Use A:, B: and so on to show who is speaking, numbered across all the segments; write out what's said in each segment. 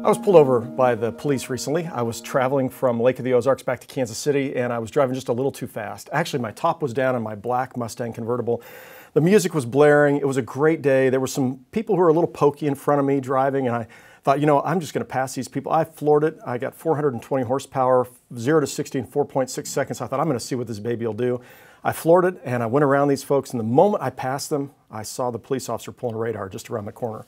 A: I was pulled over by the police recently. I was traveling from Lake of the Ozarks back to Kansas City, and I was driving just a little too fast. Actually, my top was down on my black Mustang convertible. The music was blaring. It was a great day. There were some people who were a little pokey in front of me driving, and I thought, I'm just going to pass these people. I floored it. I got 420 horsepower, 0 to 60 in 4.6 seconds. I thought, I'm going to see what this baby will do. I floored it, and I went around these folks, and the moment I passed them, I saw the police officer pulling a radar just around the corner.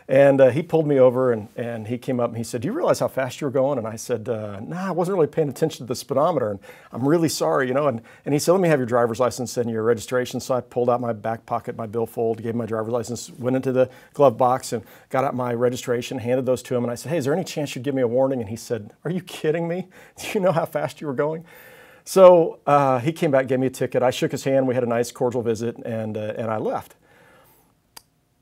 A: And he pulled me over, and he came up and he said, "Do you realize how fast you were going?" And I said, "Nah, I wasn't really paying attention to the speedometer, and I'm really sorry, And he said, "Let me have your driver's license and your registration." So I pulled out my back pocket, my billfold, gave him my driver's license, went into the glove box and got out my registration, handed those to him. And I said, "Hey, is there any chance you'd give me a warning?" And he said, "Are you kidding me? Do you know how fast you were going?" So he came back, gave me a ticket. I shook his hand. We had a nice, cordial visit, and I left.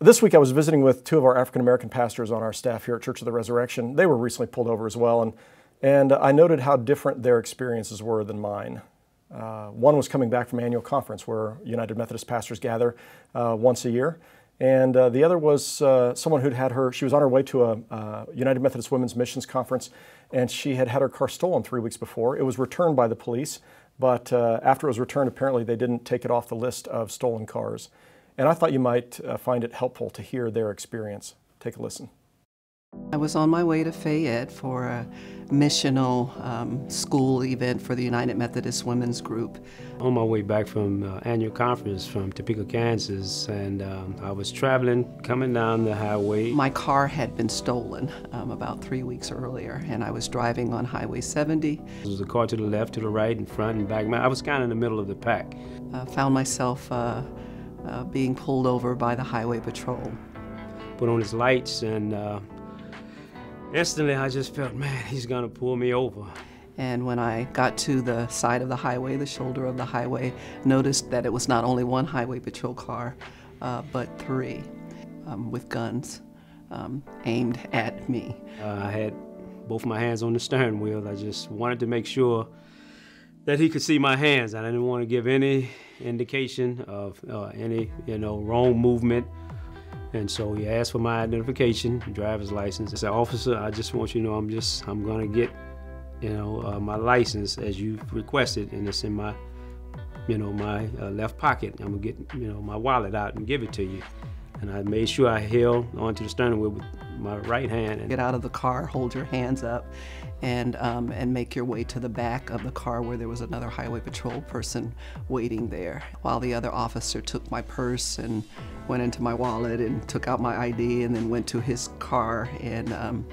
A: This week I was visiting with two of our African-American pastors on our staff here at Church of the Resurrection. They were recently pulled over as well, and I noted how different their experiences were than mine. One was coming back from annual conference where United Methodist pastors gather once a year, and the other was someone she was on her way to a United Methodist Women's Missions Conference, and she had her car stolen 3 weeks before. It was returned by the police, but after it was returned, apparently they didn't take it off the list of stolen cars. And I thought you might find it helpful to hear their experience. Take a listen.
B: I was on my way to Fayette for a missional school event for the United Methodist Women's Group.
C: On my way back from annual conference from Topeka, Kansas, and I was traveling, coming down the highway.
B: My car had been stolen about 3 weeks earlier, and I was driving on Highway 70.
C: There was a car to the left, to the right, in front and back. I was kind of in the middle of the pack.
B: Found myself being pulled over by the highway patrol.
C: Put on his lights, and instantly I just felt, man, he's gonna pull me over.
B: And when I got to the side of the highway, the shoulder of the highway, noticed that it was not only one highway patrol car, but three with guns aimed at me.
C: I had both my hands on the steering wheel. I just wanted to make sure that he could see my hands. I didn't want to give any indication of any, wrong movement. And so he asked for my identification, driver's license. I said, "Officer, I just want you to know I'm gonna get, my license as you requested, and it's in my, my left pocket. I'm gonna get, my wallet out and give it to you." And I made sure I held onto the steering wheel with my right hand. And
B: get out of the car, hold your hands up, and make your way to the back of the car where there was another highway patrol person waiting there. While the other officer took my purse and went into my wallet and took out my ID and then went to his car and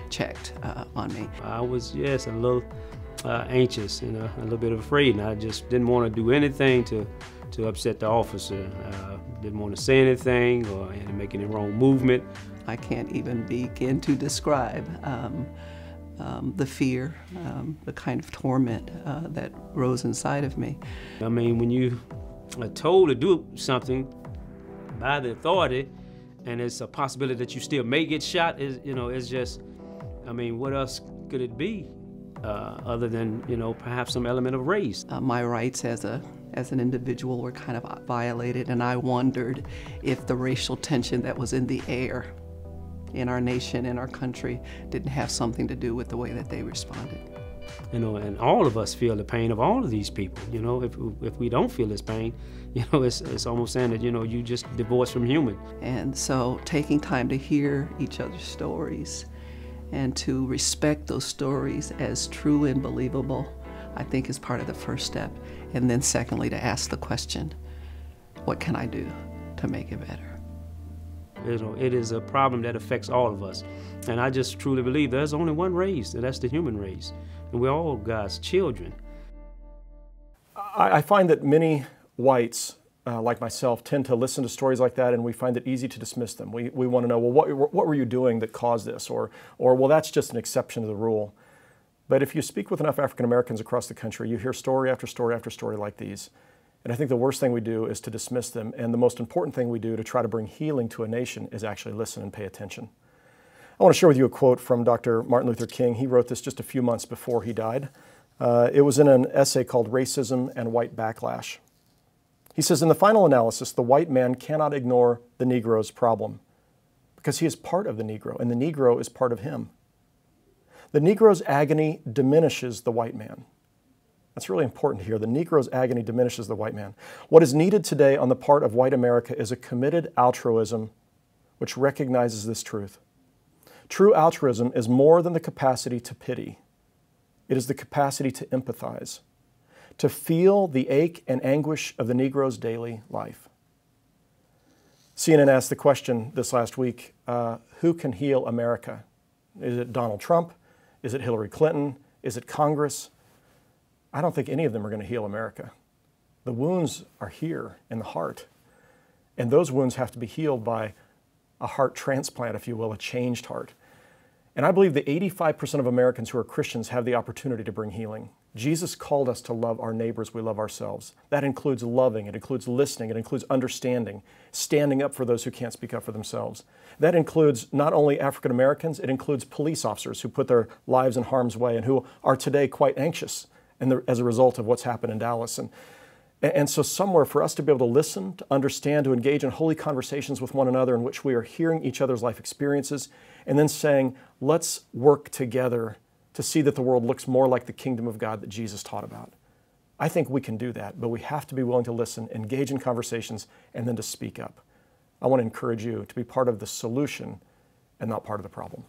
B: checked on me.
C: I was, yes, a little anxious and a little bit afraid, and I just didn't want to do anything to upset the officer. Didn't want to say anything or make any wrong movement.
B: I can't even begin to describe the fear, the kind of torment that rose inside of me.
C: I mean, when you are told to do something by the authority, and it's a possibility that you still may get shot, it's just, what else could it be other than, perhaps some element of race?
B: My rights as an individual were kind of violated, and I wondered if the racial tension that was in the air in our nation, in our country, didn't have something to do with the way that they responded.
C: And all of us feel the pain of all of these people. If we don't feel this pain, it's almost saying that, you just divorced from human.
B: And so taking time to hear each other's stories and to respect those stories as true and believable, I think is part of the first step. And then secondly, to ask the question, what can I do to make it better?
C: It is a problem that affects all of us. And I just truly believe there's only one race, and that's the human race. And we're all God's children.
A: I find that many whites, like myself, tend to listen to stories like that, and we find it easy to dismiss them. We want to know, well, what were you doing that caused this? Or, well, that's just an exception to the rule. But if you speak with enough African Americans across the country, you hear story after story after story like these. And I think the worst thing we do is to dismiss them, and the most important thing we do to try to bring healing to a nation is actually listen and pay attention. I want to share with you a quote from Dr. Martin Luther King. He wrote this just a few months before he died. It was in an essay called Racism and White Backlash. He says, "In the final analysis, the white man cannot ignore the Negro's problem. because he is part of the Negro, and the Negro is part of him. The Negro's agony diminishes the white man. That's really important here. The Negro's agony diminishes the white man. What is needed today on the part of white America is a committed altruism which recognizes this truth. True altruism is more than the capacity to pity. It is the capacity to empathize, to feel the ache and anguish of the Negro's daily life. CNN asked the question this last week, who can heal America? Is it Donald Trump? Is it Hillary Clinton? Is it Congress? I don't think any of them are going to heal America. The wounds are here in the heart, and those wounds have to be healed by a heart transplant, if you will, a changed heart. And I believe that 85% of Americans who are Christians have the opportunity to bring healing. Jesus called us to love our neighbors, we love ourselves. That includes loving, it includes listening, it includes understanding, standing up for those who can't speak up for themselves. That includes not only African Americans, it includes police officers who put their lives in harm's way and who are today quite anxious as a result of what's happened in Dallas. And so somewhere for us to be able to listen, to understand, to engage in holy conversations with one another in which we are hearing each other's life experiences and then saying, let's work together to see that the world looks more like the kingdom of God that Jesus taught about. I think we can do that, but we have to be willing to listen, engage in conversations, and then to speak up. I want to encourage you to be part of the solution and not part of the problem.